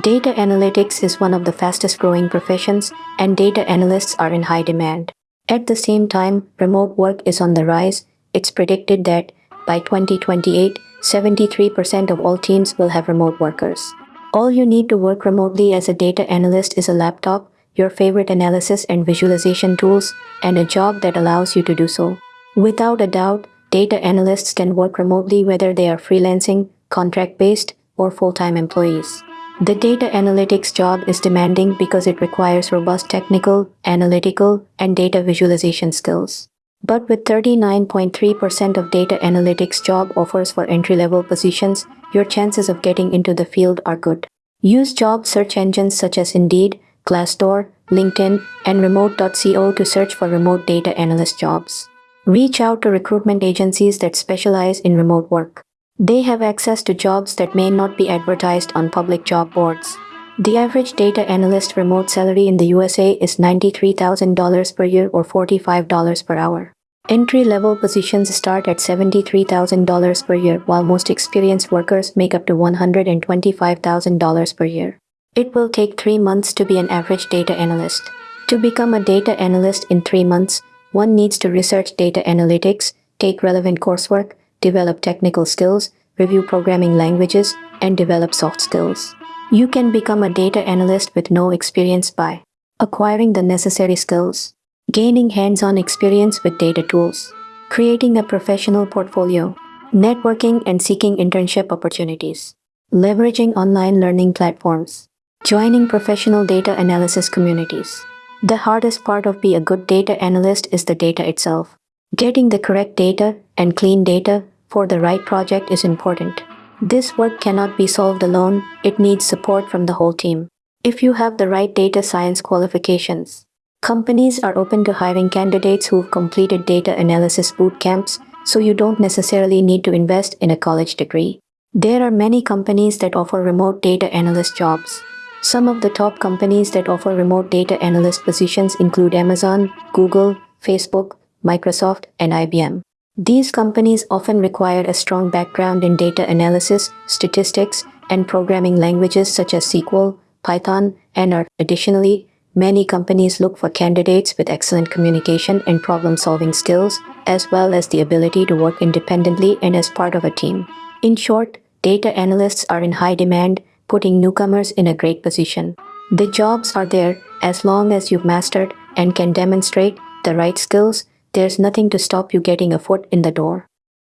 Data analytics is one of the fastest growing professions, and data analysts are in high demand. At the same time, remote work is on the rise. It's predicted that by 2028, 73% of all teams will have remote workers. All you need to work remotely as a data analyst is a laptop, your favorite analysis and visualization tools, and a job that allows you to do so. Without a doubt, data analysts can work remotely whether they are freelancing, contract-based, or full-time employees. The data analytics job is demanding because it requires robust technical, analytical, and data visualization skills. But with 39.3% of data analytics job offers for entry-level positions, your chances of getting into the field are good. Use job search engines such as Indeed, Glassdoor, LinkedIn, and remote.co to search for remote data analyst jobs. Reach out to recruitment agencies that specialize in remote work. They have access to jobs that may not be advertised on public job boards. The average data analyst remote salary in the USA is $93,000 per year or $45 per hour. Entry-level positions start at $73,000 per year, while most experienced workers make up to $125,000 per year. It will take 3 months to be an average data analyst. To become a data analyst in 3 months, one needs to research data analytics, take relevant coursework, develop technical skills, review programming languages, and develop soft skills. You can become a data analyst with no experience by acquiring the necessary skills, gaining hands-on experience with data tools, creating a professional portfolio, networking and seeking internship opportunities, leveraging online learning platforms, joining professional data analysis communities. The hardest part of being a good data analyst is the data itself. Getting the correct data and clean data for the right project is important. This work cannot be solved alone, it needs support from the whole team. If you have the right data science qualifications, companies are open to hiring candidates who've completed data analysis boot camps, so you don't necessarily need to invest in a college degree. There are many companies that offer remote data analyst jobs. Some of the top companies that offer remote data analyst positions include Amazon, Google, Facebook, Microsoft, and IBM. These companies often require a strong background in data analysis, statistics, and programming languages such as SQL, Python, and R. Additionally, many companies look for candidates with excellent communication and problem-solving skills, as well as the ability to work independently and as part of a team. In short, data analysts are in high demand, putting newcomers in a great position. The jobs are there as long as you've mastered and can demonstrate the right skills. There's nothing to stop you getting a foot in the door.